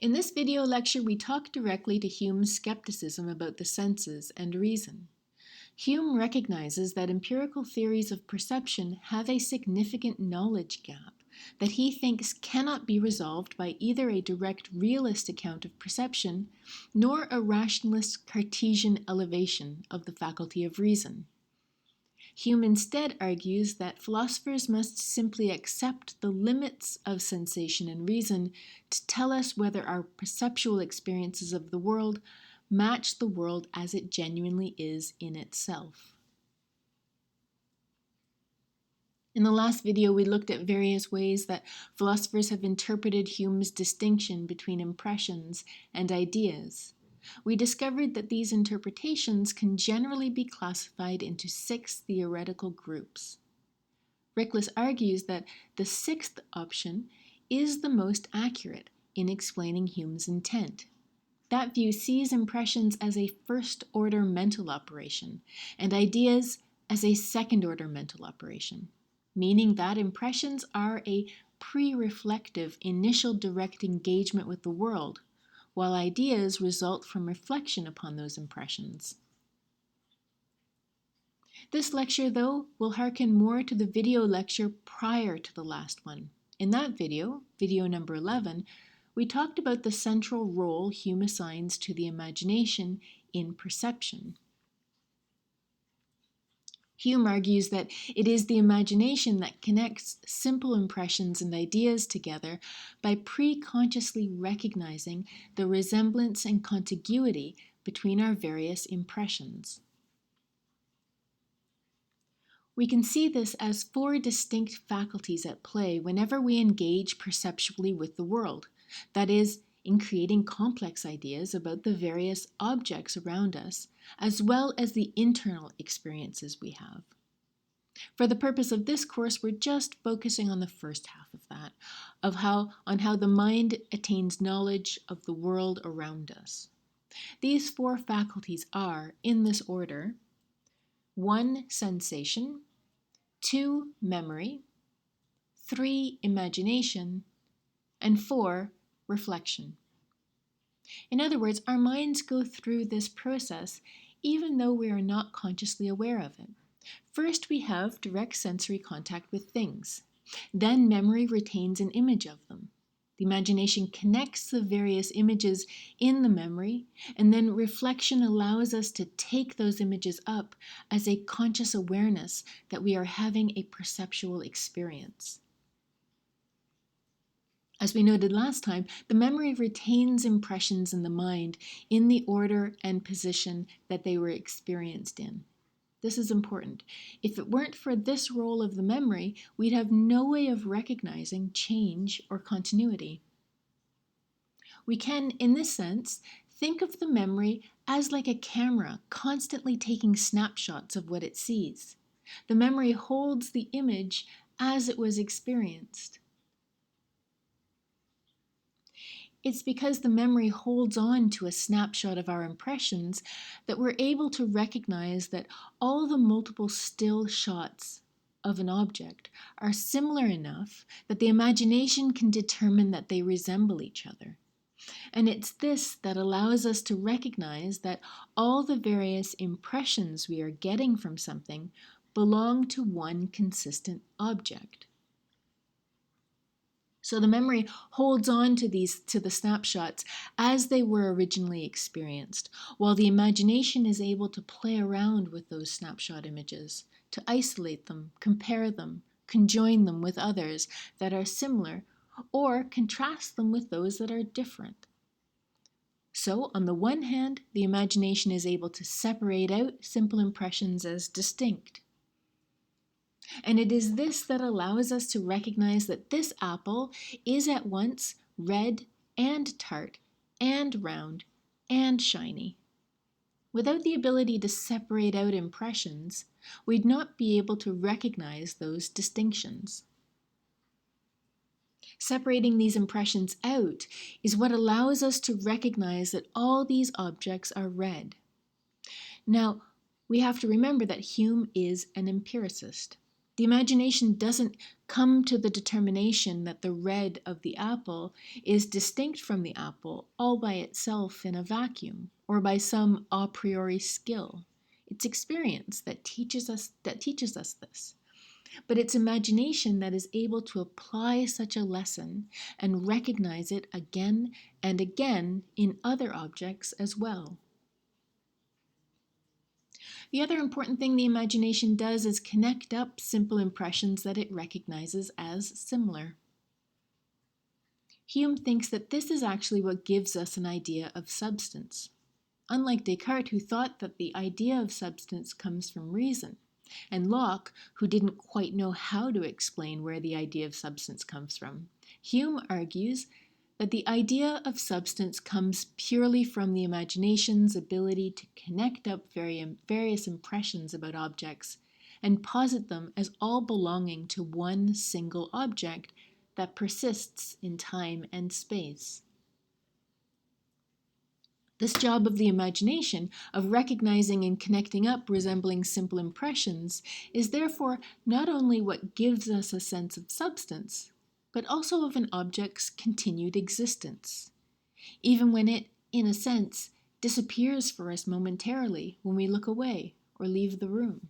In this video lecture, we talk directly to Hume's skepticism about the senses and reason. Hume recognizes that empirical theories of perception have a significant knowledge gap that he thinks cannot be resolved by either a direct realist account of perception nor a rationalist Cartesian elevation of the faculty of reason. Hume instead argues that philosophers must simply accept the limits of sensation and reason to tell us whether our perceptual experiences of the world match the world as it genuinely is in itself. In the last video, we looked at various ways that philosophers have interpreted Hume's distinction between impressions and ideas. We discovered that these interpretations can generally be classified into 6 theoretical groups. Rickless argues that the 6th option is the most accurate in explaining Hume's intent. That view sees impressions as a first-order mental operation and ideas as a second-order mental operation, meaning that impressions are a pre-reflective initial direct engagement with the world, while ideas result from reflection upon those impressions. This lecture, though, will hearken more to the video lecture prior to the last one. In that video, video number 11, we talked about the central role Hume assigns to the imagination in perception. Hume argues that it is the imagination that connects simple impressions and ideas together by pre-consciously recognizing the resemblance and contiguity between our various impressions. We can see this as 4 distinct faculties at play whenever we engage perceptually with the world, that is, in creating complex ideas about the various objects around us, as well as the internal experiences we have. For the purpose of this course, we're just focusing on the first half of that, on how the mind attains knowledge of the world around us. These 4 faculties are, in this order: 1, sensation; 2, memory; 3, imagination; and 4, reflection. In other words, our minds go through this process even though we are not consciously aware of it. First, we have direct sensory contact with things. Then memory retains an image of them. The imagination connects the various images in the memory, and then reflection allows us to take those images up as a conscious awareness that we are having a perceptual experience. As we noted last time, the memory retains impressions in the mind in the order and position that they were experienced in. This is important. If it weren't for this role of the memory, we'd have no way of recognizing change or continuity. We can, in this sense, think of the memory as like a camera constantly taking snapshots of what it sees. The memory holds the image as it was experienced. It's because the memory holds on to a snapshot of our impressions that we're able to recognize that all the multiple still shots of an object are similar enough that the imagination can determine that they resemble each other. And it's this that allows us to recognize that all the various impressions we are getting from something belong to one consistent object. So the memory holds on to the snapshots as they were originally experienced, while the imagination is able to play around with those snapshot images, to isolate them, compare them, conjoin them with others that are similar, or contrast them with those that are different. So, on the one hand, the imagination is able to separate out simple impressions as distinct. And it is this that allows us to recognize that this apple is at once red and tart and round and shiny. Without the ability to separate out impressions, we'd not be able to recognize those distinctions. Separating these impressions out is what allows us to recognize that all these objects are red. Now, we have to remember that Hume is an empiricist. The imagination doesn't come to the determination that the red of the apple is distinct from the apple all by itself in a vacuum or by some a priori skill. It's experience that teaches us this. But it's imagination that is able to apply such a lesson and recognize it again and again in other objects as well. The other important thing the imagination does is connect up simple impressions that it recognizes as similar. Hume thinks that this is actually what gives us an idea of substance. Unlike Descartes, who thought that the idea of substance comes from reason, and Locke, who didn't quite know how to explain where the idea of substance comes from, Hume argues that the idea of substance comes purely from the imagination's ability to connect up various impressions about objects and posit them as all belonging to one single object that persists in time and space. This job of the imagination, of recognizing and connecting up resembling simple impressions, is therefore not only what gives us a sense of substance, but also of an object's continued existence, even when it, in a sense, disappears for us momentarily when we look away or leave the room.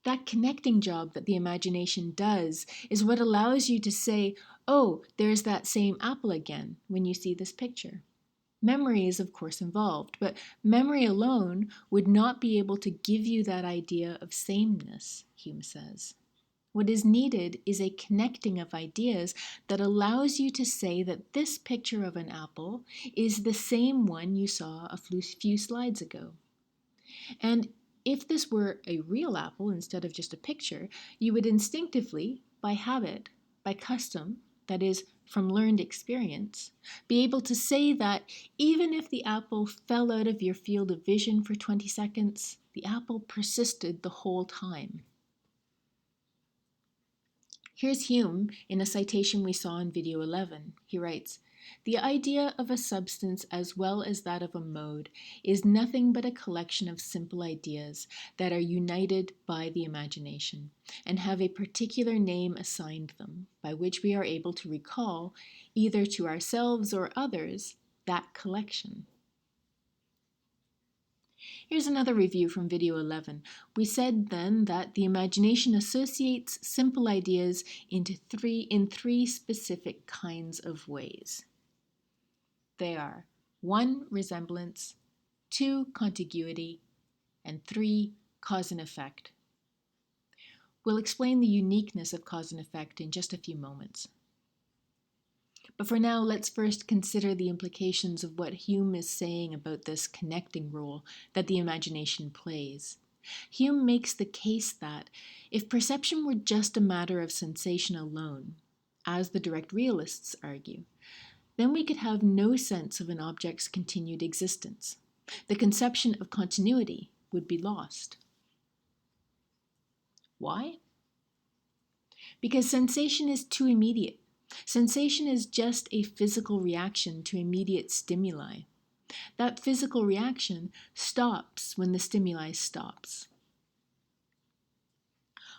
That connecting job that the imagination does is what allows you to say, oh, there's that same apple again when you see this picture. Memory is, of course, involved, but memory alone would not be able to give you that idea of sameness, Hume says. What is needed is a connecting of ideas that allows you to say that this picture of an apple is the same one you saw a few slides ago. And if this were a real apple instead of just a picture, you would instinctively, by habit, by custom, that is, from learned experience, be able to say that even if the apple fell out of your field of vision for 20 seconds, the apple persisted the whole time. Here's Hume in a citation we saw in video 11. He writes, "The idea of a substance as well as that of a mode is nothing but a collection of simple ideas that are united by the imagination, and have a particular name assigned them, by which we are able to recall, either to ourselves or others, that collection." Here's another review from video 11. We said then that the imagination associates simple ideas in three specific kinds of ways. They are 1. Resemblance, 2. Contiguity, and 3. Cause and effect. We'll explain the uniqueness of cause and effect in just a few moments. But for now, let's first consider the implications of what Hume is saying about this connecting role that the imagination plays. Hume makes the case that if perception were just a matter of sensation alone, as the direct realists argue, then we could have no sense of an object's continued existence. The conception of continuity would be lost. Why? Because sensation is too immediate. Sensation is just a physical reaction to immediate stimuli. That physical reaction stops when the stimuli stops.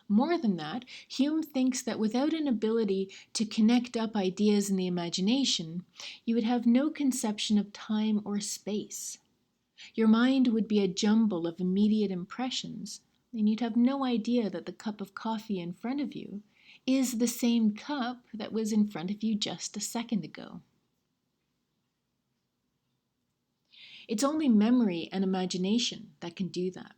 More than that, Hume thinks that without an ability to connect up ideas in the imagination, you would have no conception of time or space. Your mind would be a jumble of immediate impressions, and you'd have no idea that the cup of coffee in front of you is the same cup that was in front of you just a second ago. It's only memory and imagination that can do that.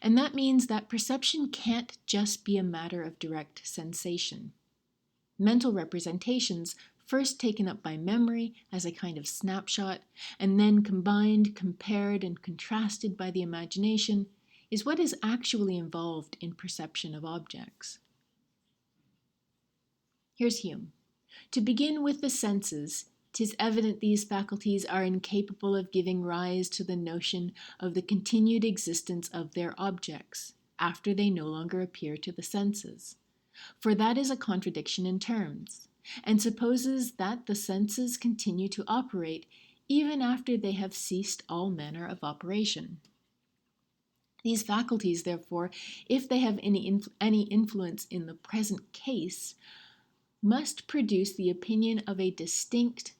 And that means that perception can't just be a matter of direct sensation. Mental representations, first taken up by memory as a kind of snapshot, and then combined, compared, and contrasted by the imagination, is what is actually involved in perception of objects. Here's Hume. To begin with the senses, 'tis evident these faculties are incapable of giving rise to the notion of the continued existence of their objects, after they no longer appear to the senses. For that is a contradiction in terms, and supposes that the senses continue to operate even after they have ceased all manner of operation. These faculties, therefore, if they have any influence in the present case, must produce the opinion of a distinct,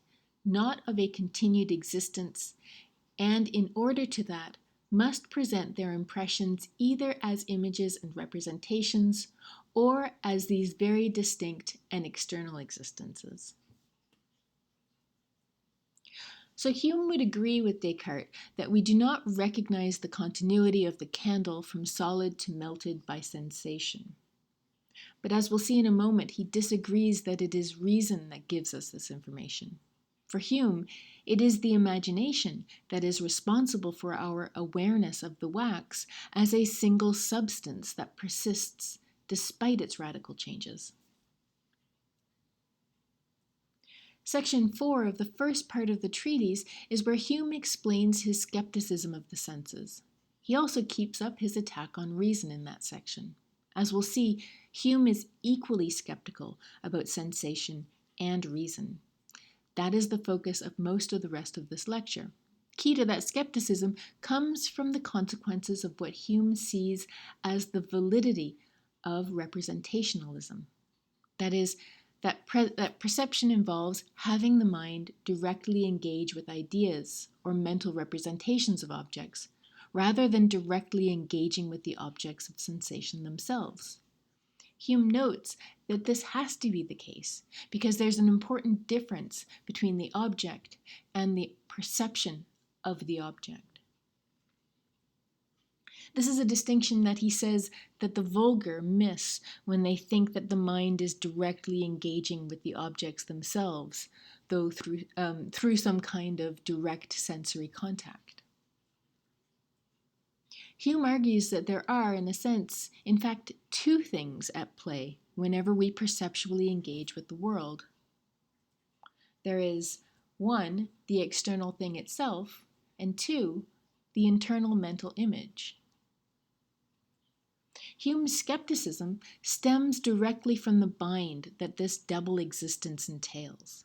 not of a continued existence, and in order to that, must present their impressions either as images and representations or as these very distinct and external existences. So Hume would agree with Descartes that we do not recognize the continuity of the candle from solid to melted by sensation. But as we'll see in a moment, he disagrees that it is reason that gives us this information. For Hume, it is the imagination that is responsible for our awareness of the wax as a single substance that persists despite its radical changes. Section 4 of the first part of the treatise is where Hume explains his skepticism of the senses. He also keeps up his attack on reason in that section. As we'll see, Hume is equally skeptical about sensation and reason. That is the focus of most of the rest of this lecture. Key to that skepticism comes from the consequences of what Hume sees as the validity of representationalism. That is, that perception involves having the mind directly engage with ideas or mental representations of objects, rather than directly engaging with the objects of sensation themselves. Hume notes that this has to be the case because there's an important difference between the object and the perception of the object. This is a distinction that he says that the vulgar miss when they think that the mind is directly engaging with the objects themselves, though through some kind of direct sensory contact. Hume argues that there are, in a sense, in fact, two things at play whenever we perceptually engage with the world. There is, 1, the external thing itself, and 2, the internal mental image. Hume's skepticism stems directly from the bind that this double existence entails.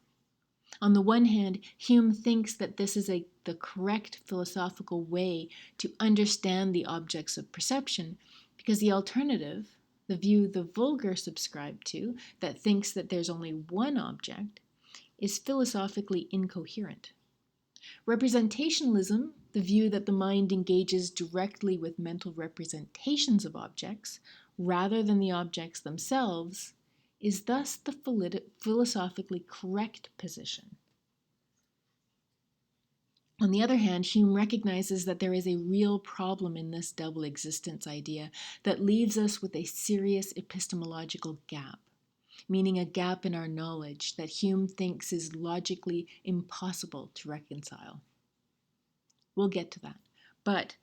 On the one hand, Hume thinks that this is the correct philosophical way to understand the objects of perception, because the alternative, the view the vulgar subscribe to, that thinks that there's only one object, is philosophically incoherent. Representationalism, the view that the mind engages directly with mental representations of objects, rather than the objects themselves, is thus the philosophically correct position. On the other hand, Hume recognizes that there is a real problem in this double existence idea that leaves us with a serious epistemological gap, meaning a gap in our knowledge that Hume thinks is logically impossible to reconcile. We'll get to that. But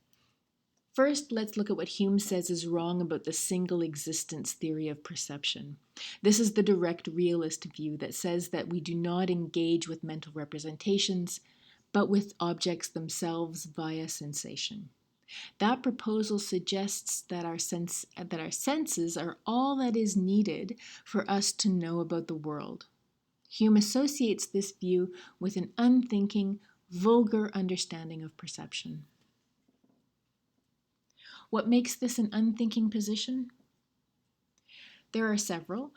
first, let's look at what Hume says is wrong about the single existence theory of perception. This is the direct realist view that says that we do not engage with mental representations, but with objects themselves via sensation. That proposal suggests that our senses are all that is needed for us to know about the world. Hume associates this view with an unthinking, vulgar understanding of perception. What makes this an unthinking position? There are several,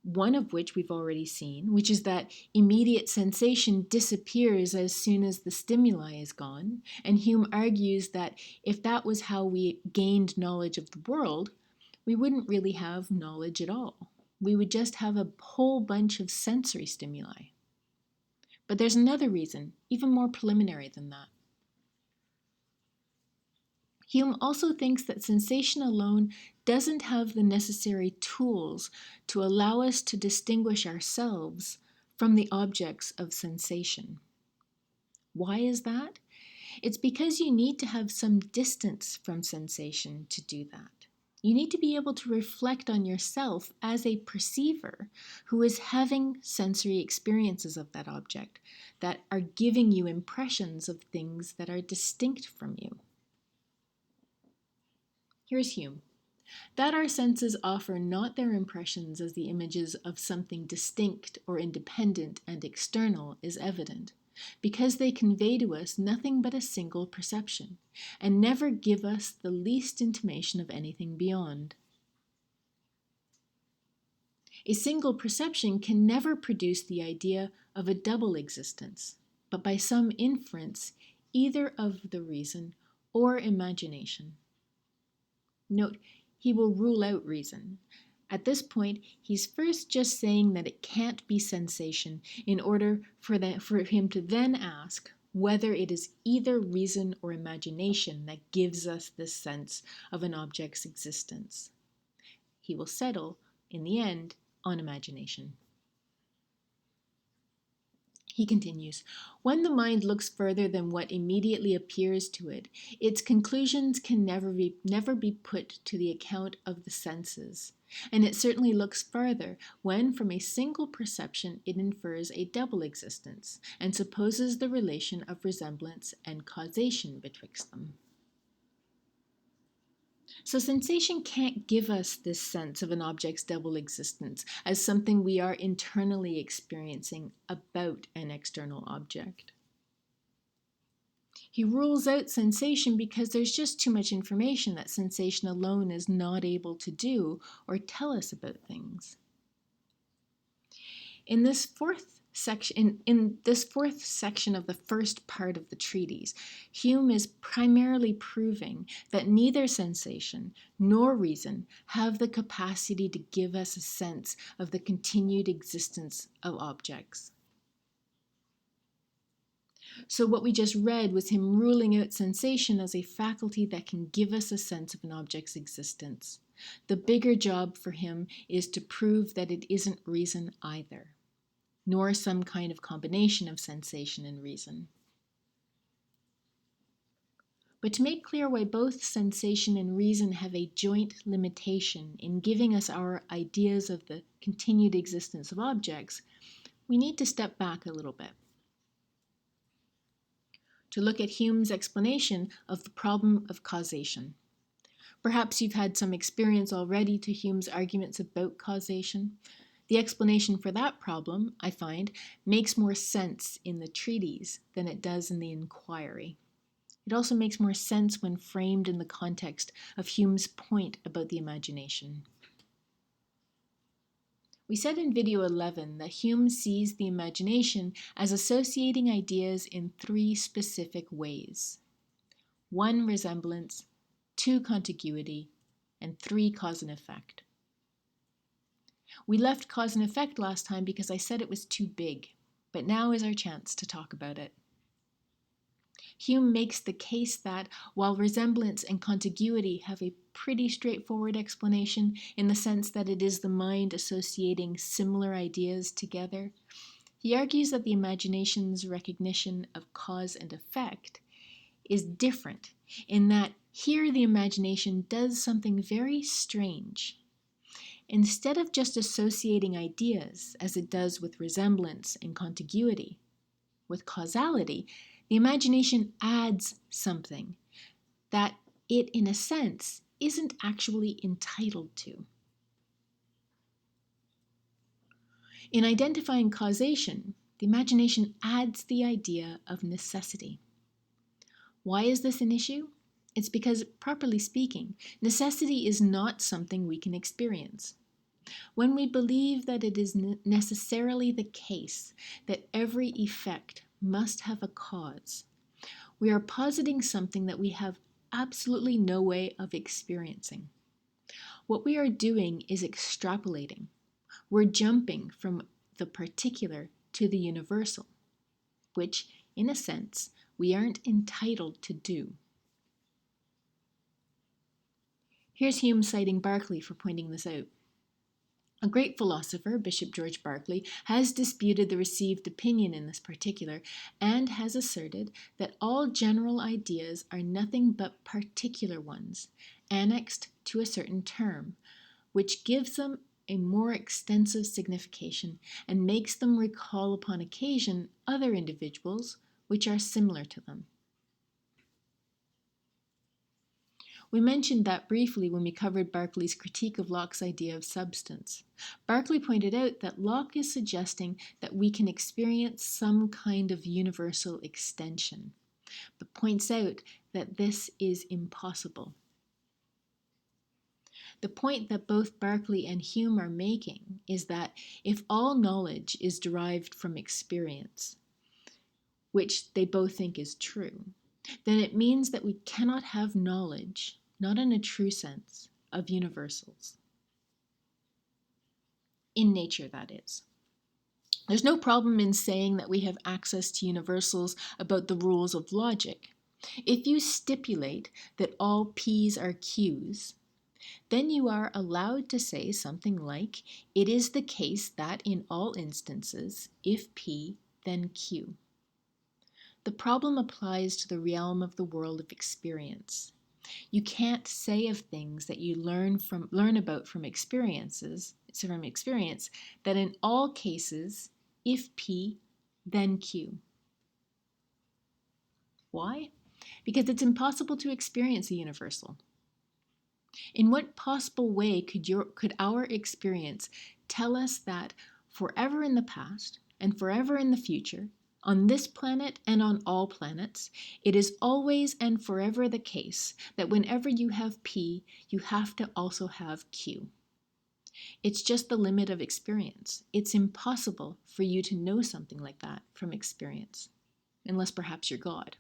one of which we've already seen, which is that immediate sensation disappears as soon as the stimuli is gone, and Hume argues that if that was how we gained knowledge of the world, we wouldn't really have knowledge at all. We would just have a whole bunch of sensory stimuli. But there's another reason, even more preliminary than that. Hume also thinks that sensation alone doesn't have the necessary tools to allow us to distinguish ourselves from the objects of sensation. Why is that? It's because you need to have some distance from sensation to do that. You need to be able to reflect on yourself as a perceiver who is having sensory experiences of that object that are giving you impressions of things that are distinct from you. Here's Hume. That our senses offer not their impressions as the images of something distinct or independent and external is evident, because they convey to us nothing but a single perception, and never give us the least intimation of anything beyond. A single perception can never produce the idea of a double existence, but by some inference, either of the reason or imagination. Note, he will rule out reason. At this point, he's first just saying that it can't be sensation in order for him to then ask whether it is either reason or imagination that gives us this sense of an object's existence. He will settle, in the end, on imagination. He continues, when the mind looks further than what immediately appears to it, its conclusions can never be put to the account of the senses. And it certainly looks further when, from a single perception, it infers a double existence, and supposes the relation of resemblance and causation betwixt them. So sensation can't give us this sense of an object's double existence as something we are internally experiencing about an external object. He rules out sensation because there's just too much information that sensation alone is not able to do or tell us about things. In this fourth section of the first part of the treatise, Hume is primarily proving that neither sensation nor reason have the capacity to give us a sense of the continued existence of objects. So what we just read was him ruling out sensation as a faculty that can give us a sense of an object's existence. The bigger job for him is to prove that it isn't reason either, nor some kind of combination of sensation and reason. But to make clear why both sensation and reason have a joint limitation in giving us our ideas of the continued existence of objects, we need to step back a little bit to look at Hume's explanation of the problem of causation. Perhaps you've had some experience already to Hume's arguments about causation. The explanation for that problem, I find, makes more sense in the treatise than it does in the inquiry. It also makes more sense when framed in the context of Hume's point about the imagination. We said in video 11 that Hume sees the imagination as associating ideas in three specific ways. 1, resemblance, 2, contiguity, and 3, cause and effect. We left cause and effect last time because I said it was too big, but now is our chance to talk about it. Hume makes the case that while resemblance and contiguity have a pretty straightforward explanation in the sense that it is the mind associating similar ideas together, he argues that the imagination's recognition of cause and effect is different in that here the imagination does something very strange. Instead of just associating ideas, as it does with resemblance and contiguity, with causality, the imagination adds something that it, in a sense, isn't actually entitled to. In identifying causation, the imagination adds the idea of necessity. Why is this an issue? It's because, properly speaking, necessity is not something we can experience. When we believe that it is necessarily the case that every effect must have a cause, we are positing something that we have absolutely no way of experiencing. What we are doing is extrapolating. We're jumping from the particular to the universal, which, in a sense, we aren't entitled to do. Here's Hume citing Berkeley for pointing this out. A great philosopher, Bishop George Berkeley, has disputed the received opinion in this particular, and has asserted that all general ideas are nothing but particular ones, annexed to a certain term, which gives them a more extensive signification and makes them recall upon occasion other individuals which are similar to them. We mentioned that briefly when we covered Berkeley's critique of Locke's idea of substance. Berkeley pointed out that Locke is suggesting that we can experience some kind of universal extension, but points out that this is impossible. The point that both Berkeley and Hume are making is that if all knowledge is derived from experience, which they both think is true, then it means that we cannot have knowledge, not in a true sense, of universals. In nature, that is. There's no problem in saying that we have access to universals about the rules of logic. If you stipulate that all P's are Q's, then you are allowed to say something like, it is the case that in all instances, if P, then Q. The problem applies to the realm of the world of experience. You can't say of things that you learn about from experience, that in all cases, if P, then Q. Why? Because it's impossible to experience a universal. In what possible way could our experience tell us that forever in the past and forever in the future, on this planet and on all planets, it is always and forever the case that whenever you have P, you have to also have Q? It's just the limit of experience. It's impossible for you to know something like that from experience, unless perhaps you're God.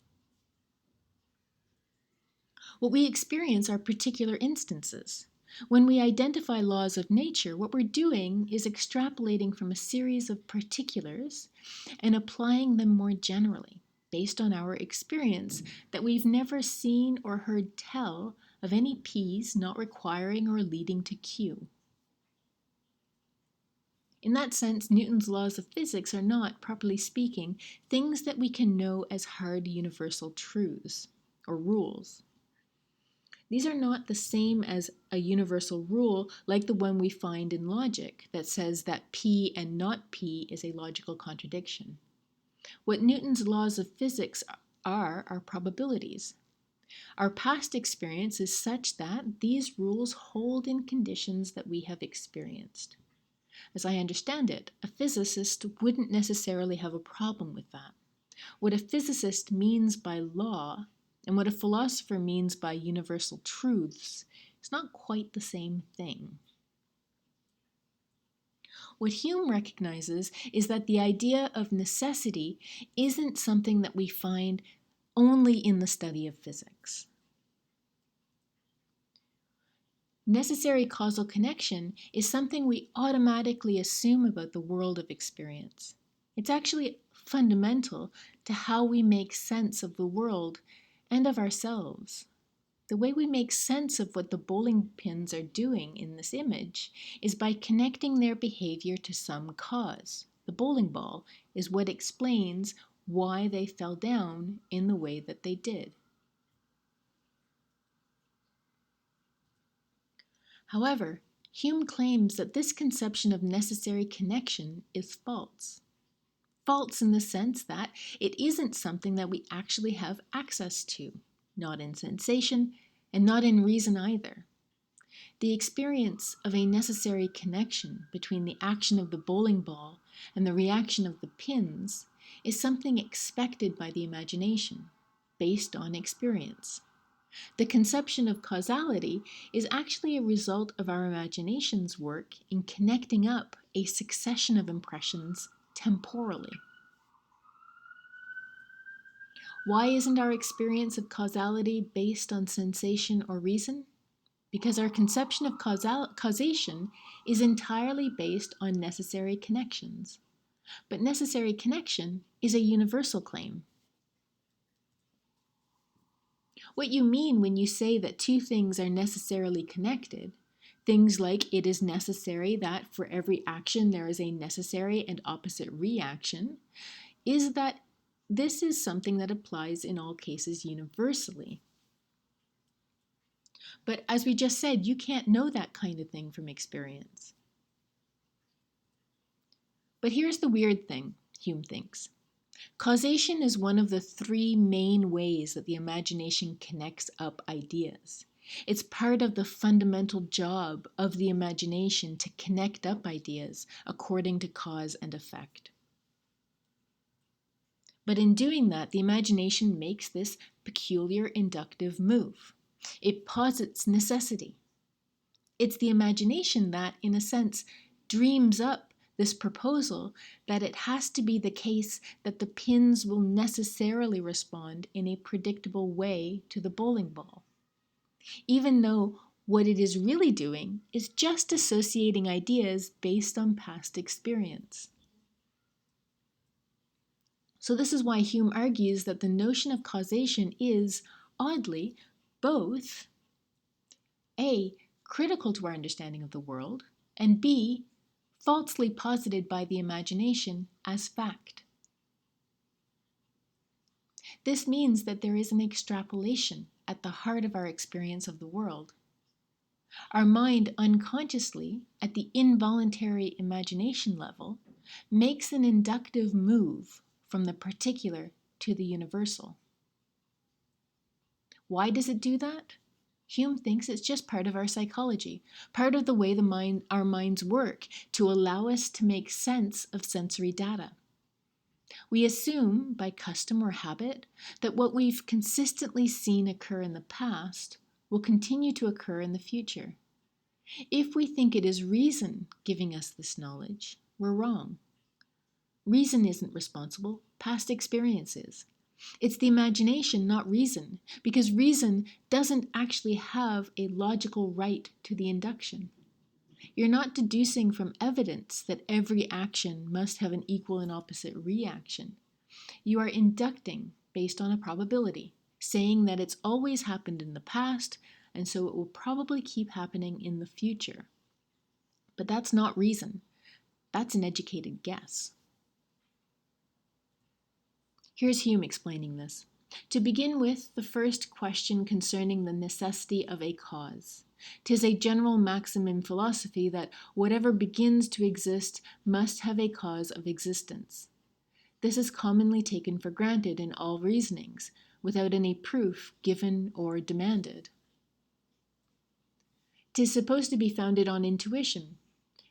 What we experience are particular instances. When we identify laws of nature, what we're doing is extrapolating from a series of particulars and applying them more generally, based on our experience that we've never seen or heard tell of any P's not requiring or leading to Q. In that sense, Newton's laws of physics are not, properly speaking, things that we can know as hard universal truths or rules. These are not the same as a universal rule like the one we find in logic that says that P and not P is a logical contradiction. What Newton's laws of physics are probabilities. Our past experience is such that these rules hold in conditions that we have experienced. As I understand it, a physicist wouldn't necessarily have a problem with that. What a physicist means by law and what a philosopher means by universal truths is not quite the same thing. What Hume recognizes is that the idea of necessity isn't something that we find only in the study of physics. Necessary causal connection is something we automatically assume about the world of experience. It's actually fundamental to how we make sense of the world and of ourselves. The way we make sense of what the bowling pins are doing in this image is by connecting their behavior to some cause. The bowling ball is what explains why they fell down in the way that they did. However, Hume claims that this conception of necessary connection is false. False in the sense that it isn't something that we actually have access to, not in sensation and not in reason either. The experience of a necessary connection between the action of the bowling ball and the reaction of the pins is something expected by the imagination, based on experience. The conception of causality is actually a result of our imagination's work in connecting up a succession of impressions temporally. Why isn't our experience of causality based on sensation or reason? Because our conception of causation is entirely based on necessary connections. But necessary connection is a universal claim. What you mean when you say that two things are necessarily connected, things like it is necessary that for every action there is a necessary and opposite reaction, is that this is something that applies in all cases universally. But as we just said, you can't know that kind of thing from experience. But here's the weird thing, Hume thinks. Causation is one of the three main ways that the imagination connects up ideas. It's part of the fundamental job of the imagination to connect up ideas according to cause and effect. But in doing that, the imagination makes this peculiar inductive move. It posits necessity. It's the imagination that, in a sense, dreams up this proposal that it has to be the case that the pins will necessarily respond in a predictable way to the bowling ball, even though what it is really doing is just associating ideas based on past experience. So this is why Hume argues that the notion of causation is, oddly, both A, critical to our understanding of the world, and B, falsely posited by the imagination as fact. This means that there is an extrapolation at the heart of our experience of the world. Our mind unconsciously, at the involuntary imagination level, makes an inductive move from the particular to the universal. Why does it do that? Hume thinks it's just part of our psychology, part of the way our minds work to allow us to make sense of sensory data. We assume, by custom or habit, that what we've consistently seen occur in the past will continue to occur in the future. If we think it is reason giving us this knowledge, we're wrong. Reason isn't responsible, past experience is. It's the imagination, not reason, because reason doesn't actually have a logical right to the induction. You're not deducing from evidence that every action must have an equal and opposite reaction. You are inducting based on a probability, saying that it's always happened in the past, and so it will probably keep happening in the future. But that's not reason. That's an educated guess. Here's Hume explaining this. To begin with, the first question concerning the necessity of a cause. 'Tis a general maxim in philosophy that whatever begins to exist must have a cause of existence. This is commonly taken for granted in all reasonings, without any proof given or demanded. 'Tis supposed to be founded on intuition,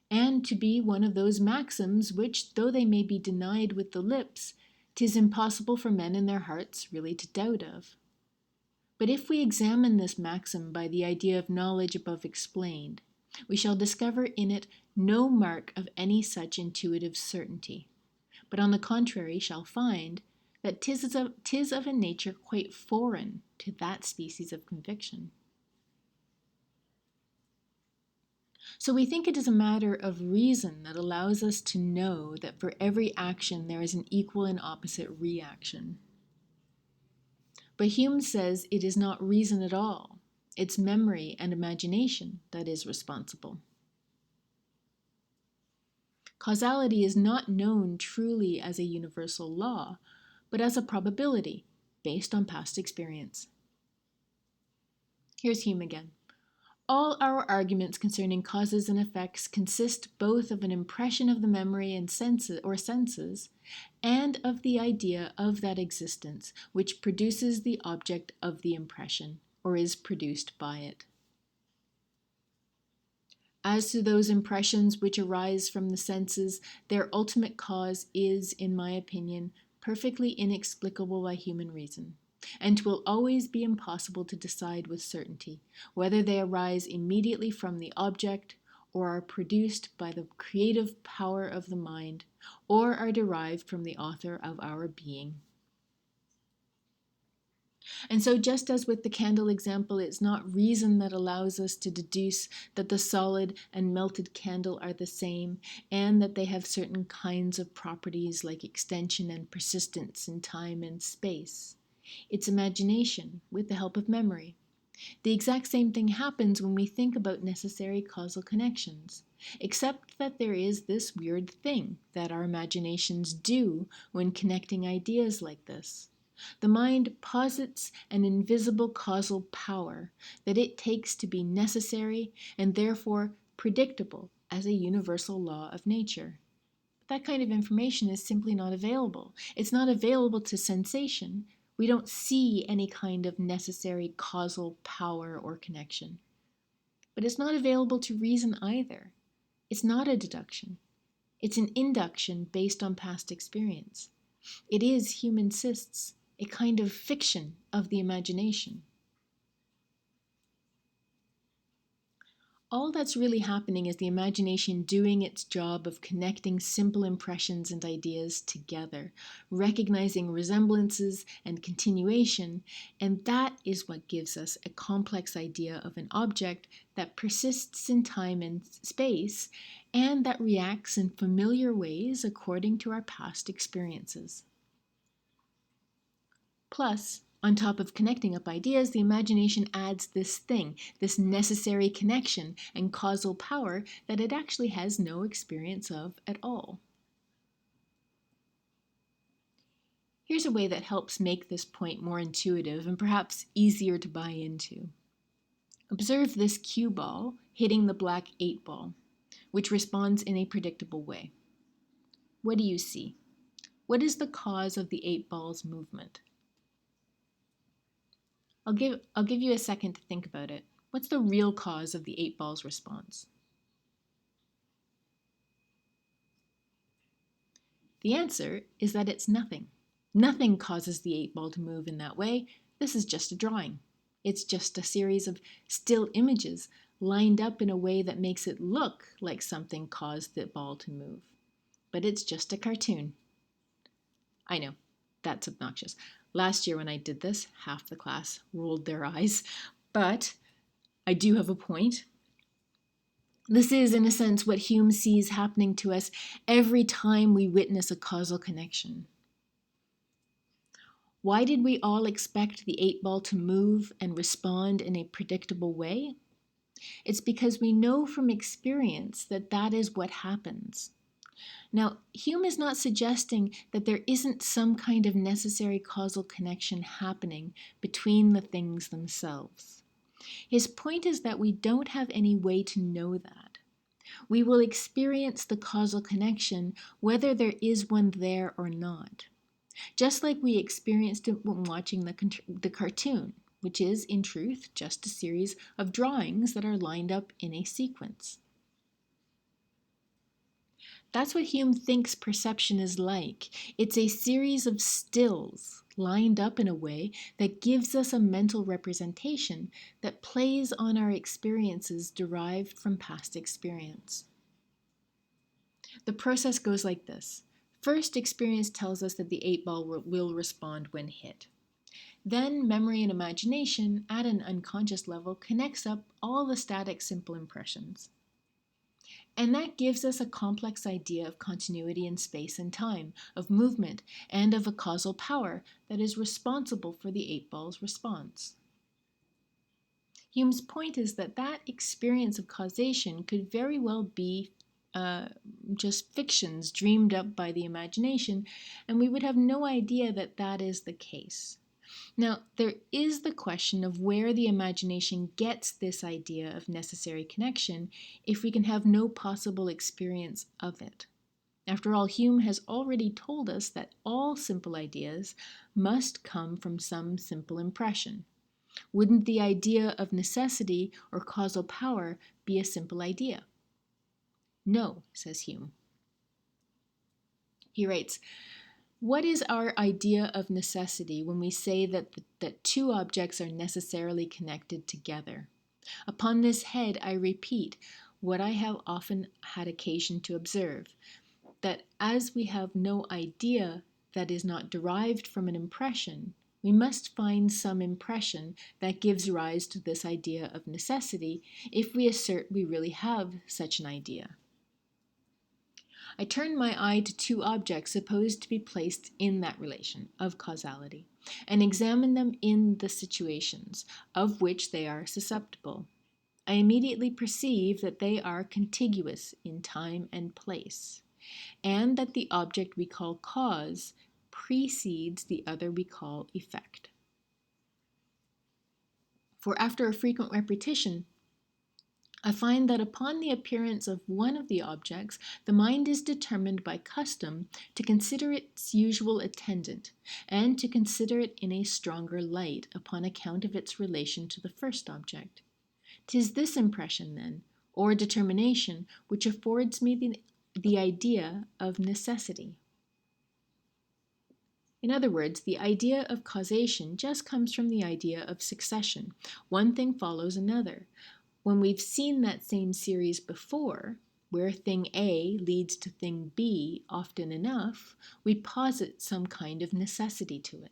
and to be one of those maxims which, though they may be denied with the lips, 'tis impossible for men in their hearts really to doubt of. But if we examine this maxim by the idea of knowledge above explained, we shall discover in it no mark of any such intuitive certainty, but on the contrary shall find that 'tis of a nature quite foreign to that species of conviction. So we think it is a matter of reason that allows us to know that for every action there is an equal and opposite reaction. But Hume says it is not reason at all. It's memory and imagination that is responsible. Causality is not known truly as a universal law, but as a probability based on past experience. Here's Hume again. All our arguments concerning causes and effects consist both of an impression of the memory and senses, and of the idea of that existence which produces the object of the impression, or is produced by it. As to those impressions which arise from the senses, their ultimate cause is, in my opinion, perfectly inexplicable by human reason, and 'twill always be impossible to decide with certainty whether they arise immediately from the object, or are produced by the creative power of the mind, or are derived from the author of our being. And so, just as with the candle example, it's not reason that allows us to deduce that the solid and melted candle are the same, and that they have certain kinds of properties like extension and persistence in time and space. It's imagination with the help of memory. The exact same thing happens when we think about necessary causal connections, except that there is this weird thing that our imaginations do when connecting ideas like this. The mind posits an invisible causal power that it takes to be necessary and therefore predictable as a universal law of nature. But that kind of information is simply not available. It's not available to sensation, We don't see any kind of necessary causal power or connection. But it's not available to reason either. It's not a deduction. It's an induction based on past experience. It is, Hume insists, a kind of fiction of the imagination. All that's really happening is the imagination doing its job of connecting simple impressions and ideas together, recognizing resemblances and continuation, and that is what gives us a complex idea of an object that persists in time and space, and that reacts in familiar ways according to our past experiences. Plus, on top of connecting up ideas, the imagination adds this thing, this necessary connection and causal power that it actually has no experience of at all. Here's a way that helps make this point more intuitive and perhaps easier to buy into. Observe this cue ball hitting the black 8 ball, which responds in a predictable way. What do you see? What is the cause of the 8 ball's movement? I'll give you a second to think about it. What's the real cause of the 8 ball's response? The answer is that it's nothing. Nothing causes the 8 ball to move in that way. This is just a drawing. It's just a series of still images lined up in a way that makes it look like something caused the ball to move. But it's just a cartoon. I know, that's obnoxious. Last year when I did this, half the class rolled their eyes, but I do have a point. This is, in a sense, what Hume sees happening to us every time we witness a causal connection. Why did we all expect the 8 ball to move and respond in a predictable way? It's because we know from experience that that is what happens. Now, Hume is not suggesting that there isn't some kind of necessary causal connection happening between the things themselves. His point is that we don't have any way to know that. We will experience the causal connection whether there is one there or not. Just like we experienced it when watching the cartoon, which is, in truth, just a series of drawings that are lined up in a sequence. That's what Hume thinks perception is like. It's a series of stills lined up in a way that gives us a mental representation that plays on our experiences derived from past experience. The process goes like this. First, experience tells us that the 8 ball will respond when hit. Then, memory and imagination, at an unconscious level, connects up all the static simple impressions. And that gives us a complex idea of continuity in space and time, of movement, and of a causal power that is responsible for the 8 ball's response. Hume's point is that that experience of causation could very well be just fictions dreamed up by the imagination, and we would have no idea that that is the case. Now, there is the question of where the imagination gets this idea of necessary connection if we can have no possible experience of it. After all, Hume has already told us that all simple ideas must come from some simple impression. Wouldn't the idea of necessity or causal power be a simple idea? No, says Hume. He writes, what is our idea of necessity when we say that two objects are necessarily connected together? Upon this head, I repeat what I have often had occasion to observe, that as we have no idea that is not derived from an impression, we must find some impression that gives rise to this idea of necessity if we assert we really have such an idea. I turn my eye to two objects supposed to be placed in that relation of causality, and examine them in the situations of which they are susceptible. I immediately perceive that they are contiguous in time and place, and that the object we call cause precedes the other we call effect. For after a frequent repetition, I find that upon the appearance of one of the objects, the mind is determined by custom to consider its usual attendant, and to consider it in a stronger light upon account of its relation to the first object. 'Tis this impression, then, or determination, which affords me the idea of necessity. In other words, the idea of causation just comes from the idea of succession. One thing follows another. When we've seen that same series before, where thing A leads to thing B often enough, we posit some kind of necessity to it.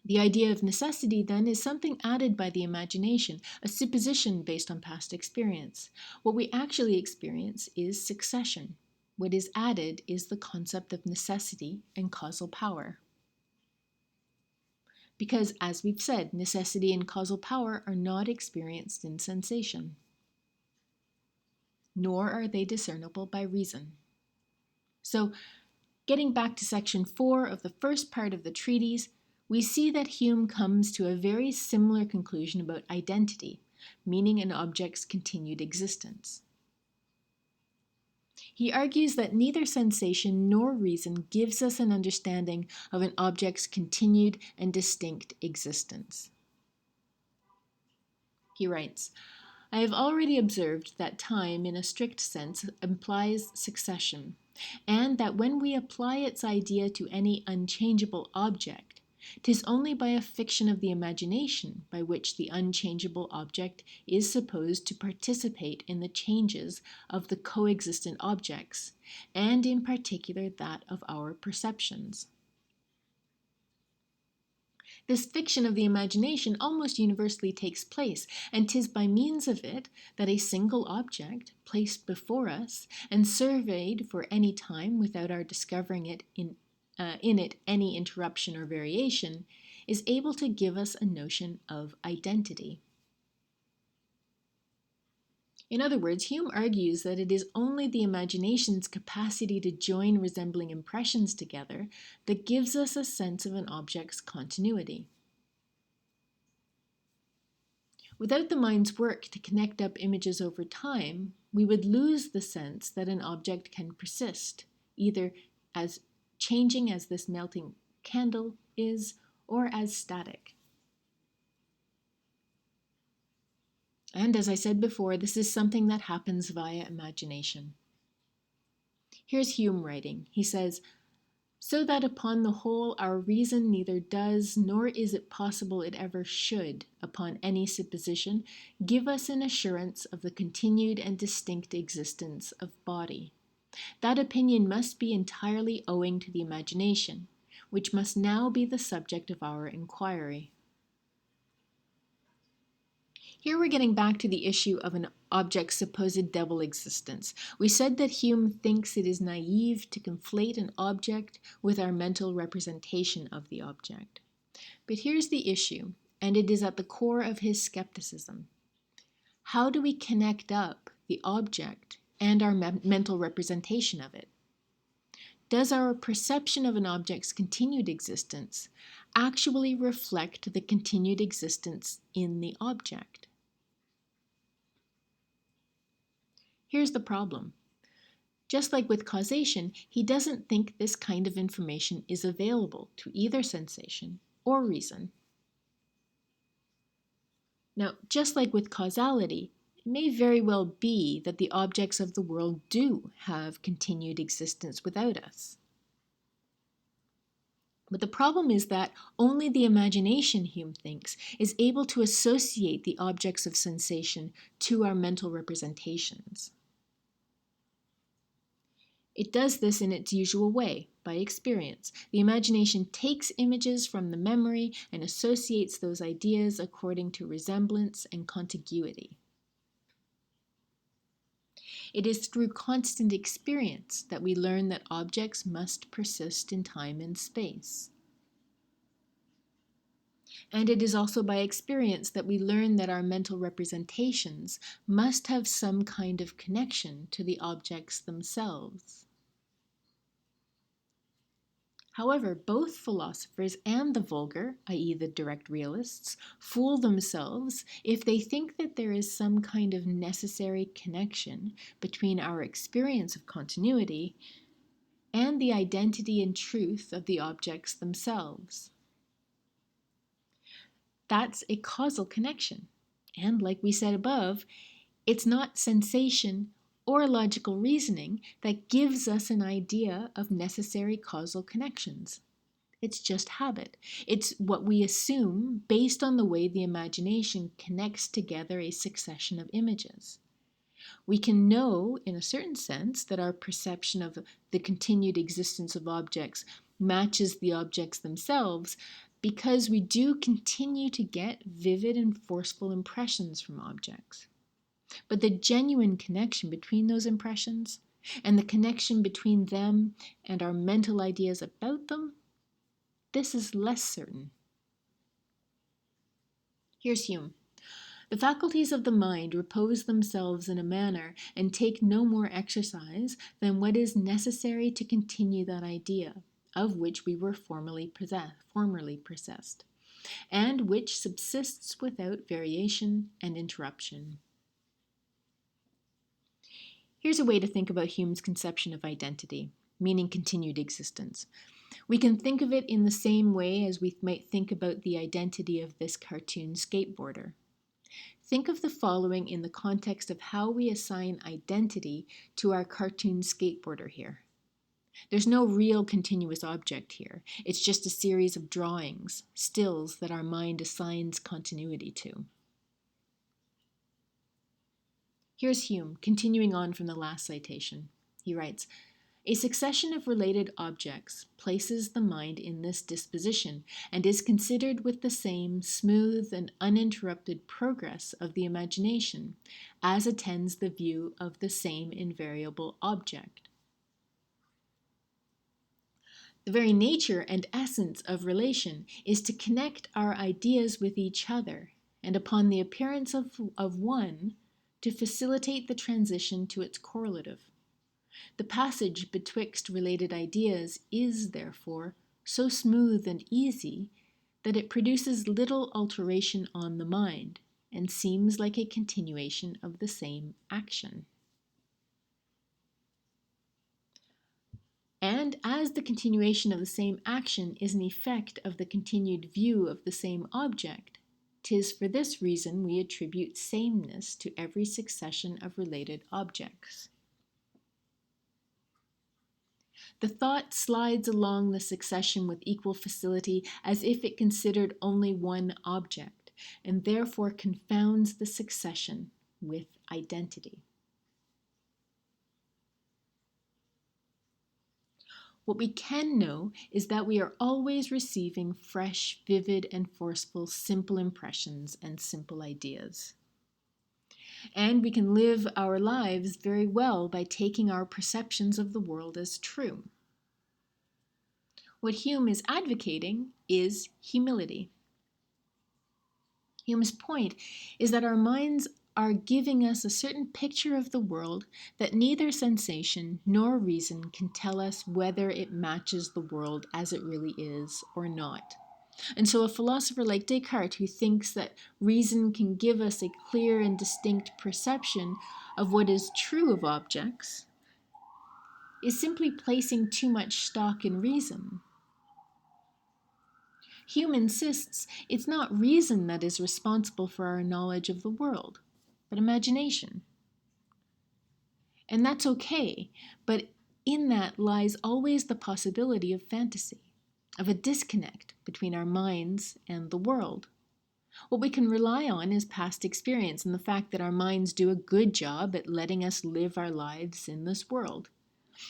The idea of necessity, then, is something added by the imagination, a supposition based on past experience. What we actually experience is succession. What is added is the concept of necessity and causal power. Because, as we've said, necessity and causal power are not experienced in sensation, nor are they discernible by reason. So, getting back to section 4 of the first part of the treatise, we see that Hume comes to a very similar conclusion about identity, meaning an object's continued existence. He argues that neither sensation nor reason gives us an understanding of an object's continued and distinct existence. He writes, I have already observed that time, in a strict sense, implies succession, and that when we apply its idea to any unchangeable object, 'tis only by a fiction of the imagination by which the unchangeable object is supposed to participate in the changes of the coexistent objects, and in particular that of our perceptions. This fiction of the imagination almost universally takes place, and 'tis by means of it that a single object, placed before us, and surveyed for any time without our discovering in it any interruption or variation, is able to give us a notion of identity. In other words, Hume argues that it is only the imagination's capacity to join resembling impressions together that gives us a sense of an object's continuity. Without the mind's work to connect up images over time, we would lose the sense that an object can persist, either as changing as this melting candle is, or as static. And as I said before, this is something that happens via imagination. Here's Hume writing. He says, so that upon the whole our reason neither does, nor is it possible it ever should, upon any supposition, give us an assurance of the continued and distinct existence of body. That opinion must be entirely owing to the imagination, which must now be the subject of our inquiry. Here we're getting back to the issue of an object's supposed double existence. We said that Hume thinks it is naive to conflate an object with our mental representation of the object. But here's the issue, and it is at the core of his skepticism. How do we connect up the object and our mental representation of it? Does our perception of an object's continued existence actually reflect the continued existence in the object? Here's the problem. Just like with causation, he doesn't think this kind of information is available to either sensation or reason. Now, just like with causality, it may very well be that the objects of the world do have continued existence without us. But the problem is that only the imagination, Hume thinks, is able to associate the objects of sensation to our mental representations. It does this in its usual way, by experience. The imagination takes images from the memory and associates those ideas according to resemblance and contiguity. It is through constant experience that we learn that objects must persist in time and space. And it is also by experience that we learn that our mental representations must have some kind of connection to the objects themselves. However, both philosophers and the vulgar, i.e., the direct realists, fool themselves if they think that there is some kind of necessary connection between our experience of continuity and the identity and truth of the objects themselves. That's a causal connection. And like we said above, it's not sensation or logical reasoning that gives us an idea of necessary causal connections. It's just habit. It's what we assume based on the way the imagination connects together a succession of images. We can know, in a certain sense, that our perception of the continued existence of objects matches the objects themselves because we do continue to get vivid and forceful impressions from objects. But the genuine connection between those impressions and the connection between them and our mental ideas about them, this is less certain. Here's Hume. The faculties of the mind repose themselves in a manner and take no more exercise than what is necessary to continue that idea, of which we were formerly possessed, and which subsists without variation and interruption. Here's a way to think about Hume's conception of identity, meaning continued existence. We can think of it in the same way as we might think about the identity of this cartoon skateboarder. Think of the following in the context of how we assign identity to our cartoon skateboarder here. There's no real continuous object here. It's just a series of drawings, stills that our mind assigns continuity to. Here's Hume, continuing on from the last citation. He writes, "A succession of related objects places the mind in this disposition and is considered with the same smooth and uninterrupted progress of the imagination as attends the view of the same invariable object." The very nature and essence of relation is to connect our ideas with each other, and upon the appearance of one, to facilitate the transition to its correlative. The passage betwixt related ideas is, therefore, so smooth and easy that it produces little alteration on the mind and seems like a continuation of the same action. And as the continuation of the same action is an effect of the continued view of the same object, 'tis for this reason we attribute sameness to every succession of related objects. The thought slides along the succession with equal facility as if it considered only one object, and therefore confounds the succession with identity. What we can know is that we are always receiving fresh, vivid, and forceful simple impressions and simple ideas. And we can live our lives very well by taking our perceptions of the world as true. What Hume is advocating is humility. Hume's point is that our minds are giving us a certain picture of the world that neither sensation nor reason can tell us whether it matches the world as it really is or not. And so a philosopher like Descartes, who thinks that reason can give us a clear and distinct perception of what is true of objects, is simply placing too much stock in reason. Hume insists it's not reason that is responsible for our knowledge of the world, but imagination. And that's okay, but in that lies always the possibility of fantasy, of a disconnect between our minds and the world. What we can rely on is past experience and the fact that our minds do a good job at letting us live our lives in this world.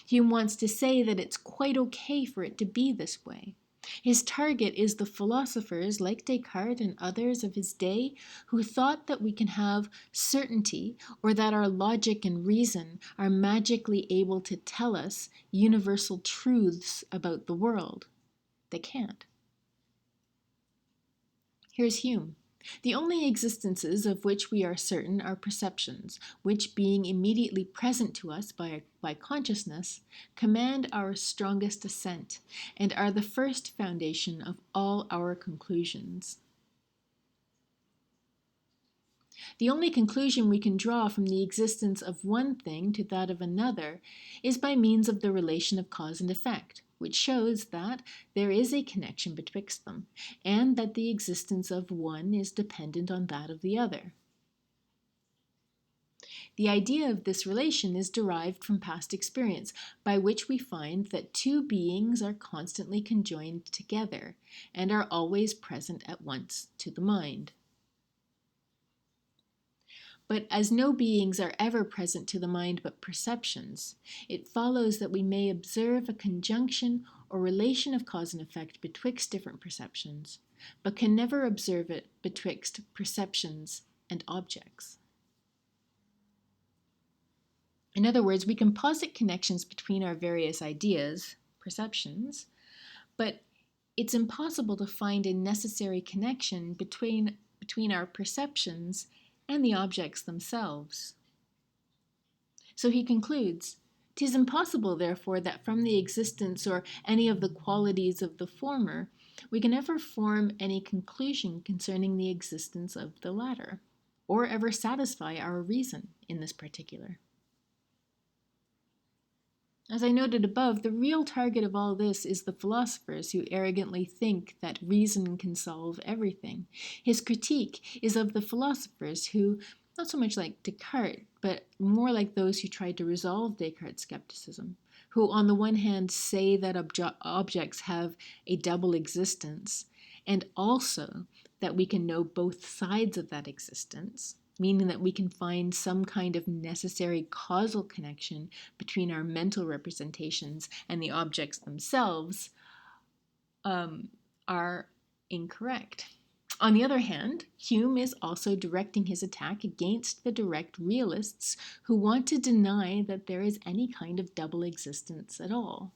Hume wants to say that it's quite okay for it to be this way. His target is the philosophers like Descartes and others of his day who thought that we can have certainty or that our logic and reason are magically able to tell us universal truths about the world. They can't. Here's Hume. The only existences of which we are certain are perceptions, which, being immediately present to us by consciousness, command our strongest assent, and are the first foundation of all our conclusions. The only conclusion we can draw from the existence of one thing to that of another is by means of the relation of cause and effect, which shows that there is a connection betwixt them, and that the existence of one is dependent on that of the other. The idea of this relation is derived from past experience, by which we find that two beings are constantly conjoined together, and are always present at once to the mind. But as no beings are ever present to the mind but perceptions, it follows that we may observe a conjunction or relation of cause and effect betwixt different perceptions, but can never observe it betwixt perceptions and objects. In other words, we can posit connections between our various ideas, perceptions, but it's impossible to find a necessary connection between our perceptions and the objects themselves. So he concludes, "'Tis impossible, therefore, that from the existence or any of the qualities of the former, we can ever form any conclusion concerning the existence of the latter, or ever satisfy our reason in this particular." As I noted above, the real target of all this is the philosophers who arrogantly think that reason can solve everything. His critique is of the philosophers who, not so much like Descartes, but more like those who tried to resolve Descartes' skepticism, who on the one hand say that objects have a double existence, and also that we can know both sides of that existence, meaning that we can find some kind of necessary causal connection between our mental representations and the objects themselves, are incorrect. On the other hand, Hume is also directing his attack against the direct realists who want to deny that there is any kind of double existence at all.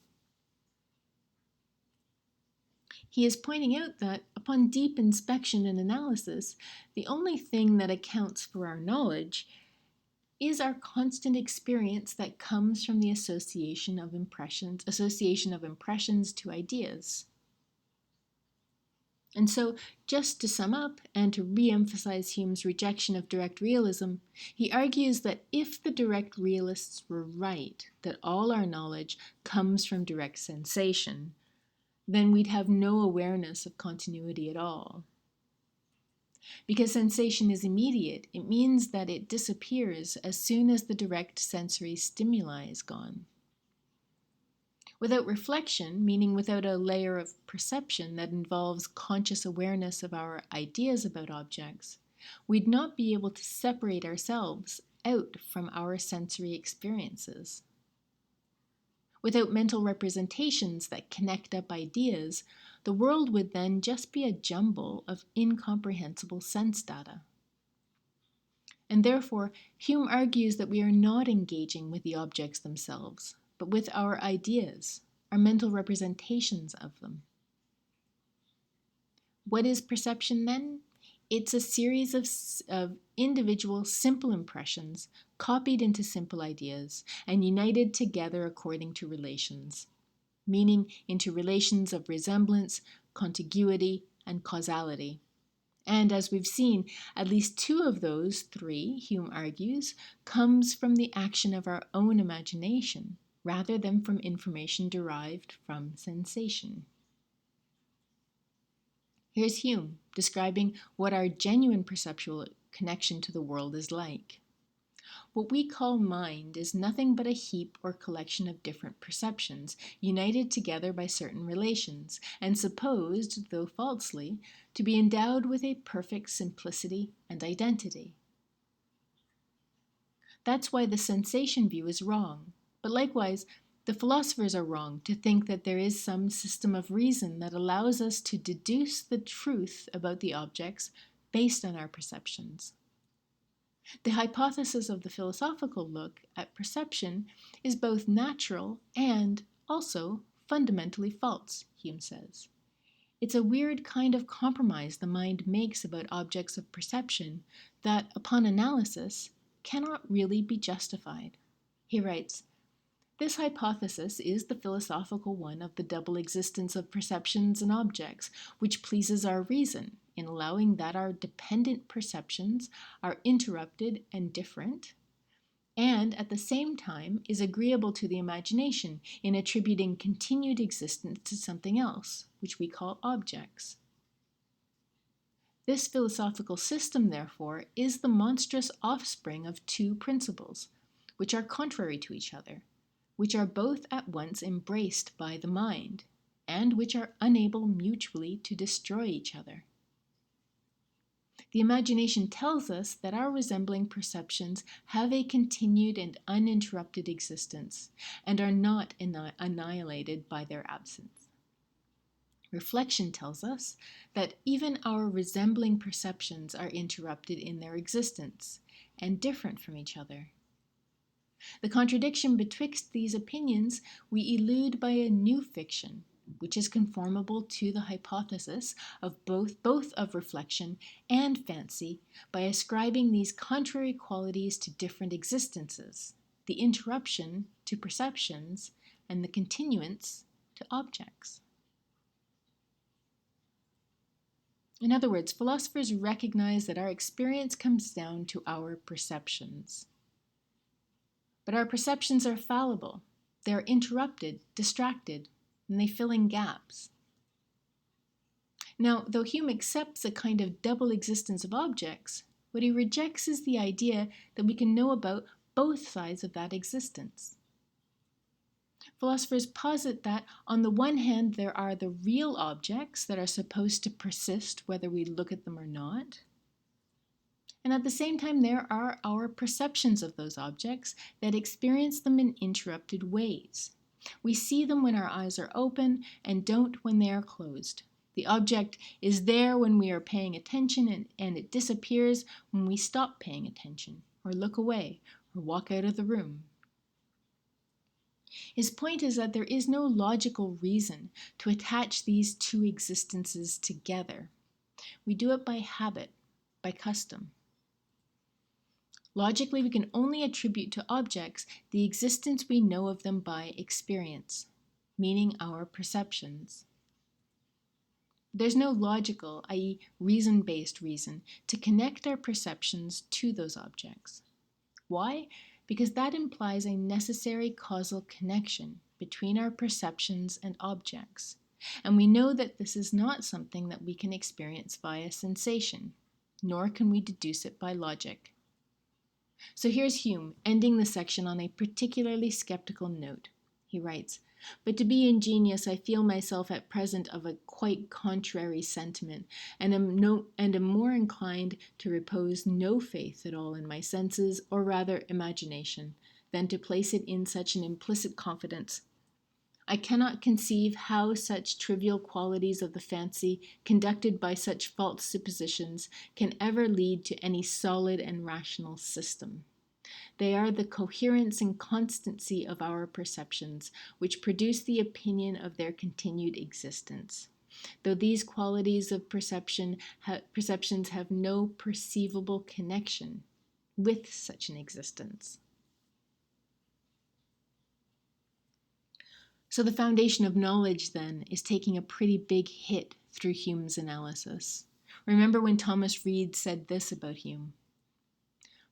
He is pointing out that, upon deep inspection and analysis, the only thing that accounts for our knowledge is our constant experience that comes from the association of impressions to ideas. And so, just to sum up and to re-emphasize Hume's rejection of direct realism, he argues that if the direct realists were right, that all our knowledge comes from direct sensation, then we'd have no awareness of continuity at all. Because sensation is immediate, it means that it disappears as soon as the direct sensory stimuli is gone. Without reflection, meaning without a layer of perception that involves conscious awareness of our ideas about objects, we'd not be able to separate ourselves out from our sensory experiences. Without mental representations that connect up ideas, the world would then just be a jumble of incomprehensible sense data. And therefore, Hume argues that we are not engaging with the objects themselves, but with our ideas, our mental representations of them. What is perception then? It's a series of individual simple impressions copied into simple ideas and united together according to relations, meaning into relations of resemblance, contiguity, and causality. And as we've seen, at least two of those three, Hume argues, comes from the action of our own imagination, rather than from information derived from sensation. Here's Hume describing what our genuine perceptual connection to the world is like. What we call mind is nothing but a heap or collection of different perceptions, united together by certain relations, and supposed, though falsely, to be endowed with a perfect simplicity and identity. That's why the sensation view is wrong, but likewise, the philosophers are wrong to think that there is some system of reason that allows us to deduce the truth about the objects based on our perceptions. The hypothesis of the philosophical look at perception is both natural and also fundamentally false, Hume says. It's a weird kind of compromise the mind makes about objects of perception that, upon analysis, cannot really be justified. He writes, "This hypothesis is the philosophical one of the double existence of perceptions and objects, which pleases our reason in allowing that our dependent perceptions are interrupted and different, and at the same time is agreeable to the imagination in attributing continued existence to something else, which we call objects. This philosophical system, therefore, is the monstrous offspring of two principles, which are contrary to each other, which are both at once embraced by the mind, and which are unable mutually to destroy each other. The imagination tells us that our resembling perceptions have a continued and uninterrupted existence, and are not annihilated by their absence. Reflection tells us that even our resembling perceptions are interrupted in their existence, and different from each other. The contradiction betwixt these opinions we elude by a new fiction, which is conformable to the hypothesis of both of reflection and fancy, by ascribing these contrary qualities to different existences, the interruption to perceptions, and the continuance to objects. In other words, philosophers recognize that our experience comes down to our perceptions. But our perceptions are fallible. They are interrupted, distracted, and they fill in gaps. Now, though Hume accepts a kind of double existence of objects, what he rejects is the idea that we can know about both sides of that existence. Philosophers posit that, on the one hand, there are the real objects that are supposed to persist whether we look at them or not. And at the same time, there are our perceptions of those objects that experience them in interrupted ways. We see them when our eyes are open and don't when they are closed. The object is there when we are paying attention, and it disappears when we stop paying attention, or look away, or walk out of the room. His point is that there is no logical reason to attach these two existences together. We do it by habit, by custom. Logically, we can only attribute to objects the existence we know of them by experience, meaning our perceptions. There's no logical, i.e., reason-based reason, to connect our perceptions to those objects. Why? Because that implies a necessary causal connection between our perceptions and objects. And we know that this is not something that we can experience via sensation, nor can we deduce it by logic. So here's Hume, ending the section on a particularly skeptical note. He writes, "But to be ingenious, I feel myself at present of a quite contrary sentiment, and am more inclined to repose no faith at all in my senses, or rather imagination, than to place it in such an implicit confidence. I cannot conceive how such trivial qualities of the fancy, conducted by such false suppositions, can ever lead to any solid and rational system. They are the coherence and constancy of our perceptions, which produce the opinion of their continued existence, though these qualities of perceptions have no perceivable connection with such an existence." So the foundation of knowledge, then, is taking a pretty big hit through Hume's analysis. Remember when Thomas Reid said this about Hume?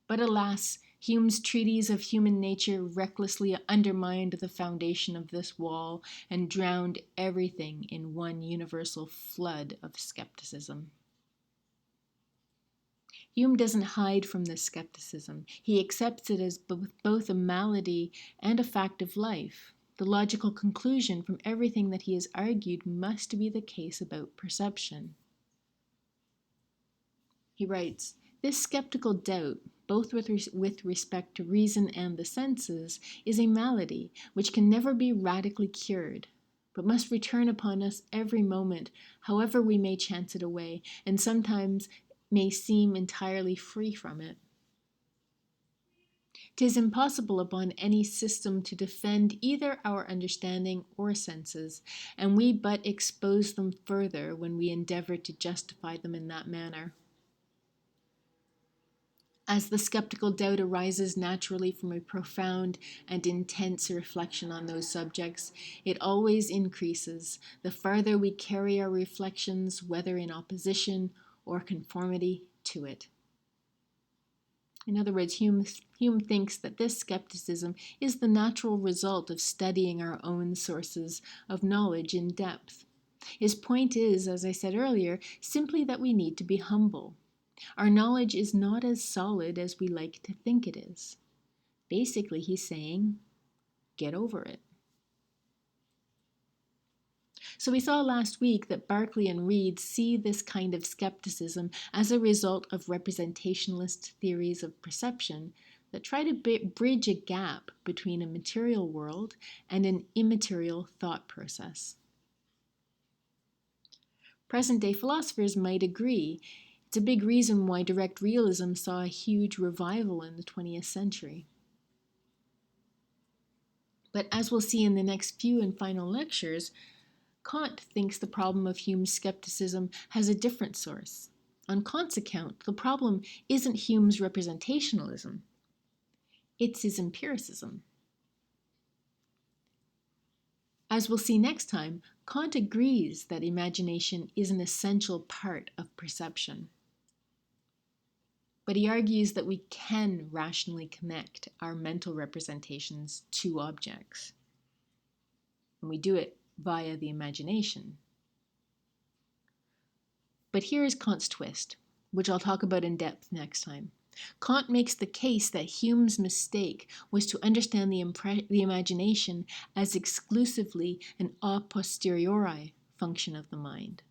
"But alas, Hume's treatise of human nature recklessly undermined the foundation of this wall and drowned everything in one universal flood of skepticism." Hume doesn't hide from this skepticism. He accepts it as both a malady and a fact of life. The logical conclusion from everything that he has argued must be the case about perception. He writes, "This skeptical doubt, both with respect to reason and the senses, is a malady which can never be radically cured, but must return upon us every moment, however we may chance it away, and sometimes may seem entirely free from it. 'Tis impossible upon any system to defend either our understanding or senses, and we but expose them further when we endeavor to justify them in that manner. As the skeptical doubt arises naturally from a profound and intense reflection on those subjects, it always increases the farther we carry our reflections, whether in opposition or conformity to it. In other words, Hume thinks that this skepticism is the natural result of studying our own sources of knowledge in depth. His point is, as I said earlier, simply that we need to be humble. Our knowledge is not as solid as we like to think it is. Basically, he's saying, get over it. So we saw last week that Berkeley and Reid see this kind of skepticism as a result of representationalist theories of perception that try to bridge a gap between a material world and an immaterial thought process. Present-day philosophers might agree. It's a big reason why direct realism saw a huge revival in the 20th century. But as we'll see in the next few and final lectures, Kant thinks the problem of Hume's skepticism has a different source. On Kant's account, the problem isn't Hume's representationalism, it's his empiricism. As we'll see next time, Kant agrees that imagination is an essential part of perception. But he argues that we can rationally connect our mental representations to objects. And we do it via the imagination. But here is Kant's twist, which I'll talk about in depth next time. Kant makes the case that Hume's mistake was to understand the imagination as exclusively an a posteriori function of the mind.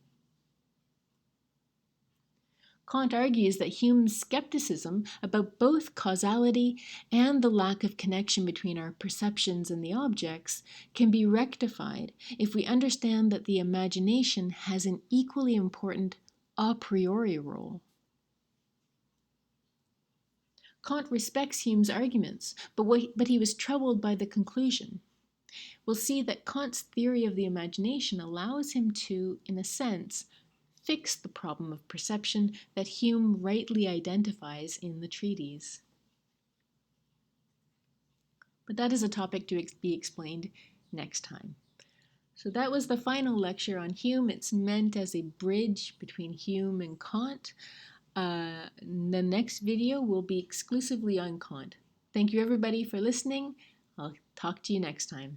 Kant argues that Hume's skepticism about both causality and the lack of connection between our perceptions and the objects can be rectified if we understand that the imagination has an equally important a priori role. Kant respects Hume's arguments, but he was troubled by the conclusion. We'll see that Kant's theory of the imagination allows him to, in a sense, fix the problem of perception that Hume rightly identifies in the treatise. But that is a topic to be explained next time. So that was the final lecture on Hume. It's meant as a bridge between Hume and Kant. The next video will be exclusively on Kant. Thank you everybody for listening. I'll talk to you next time.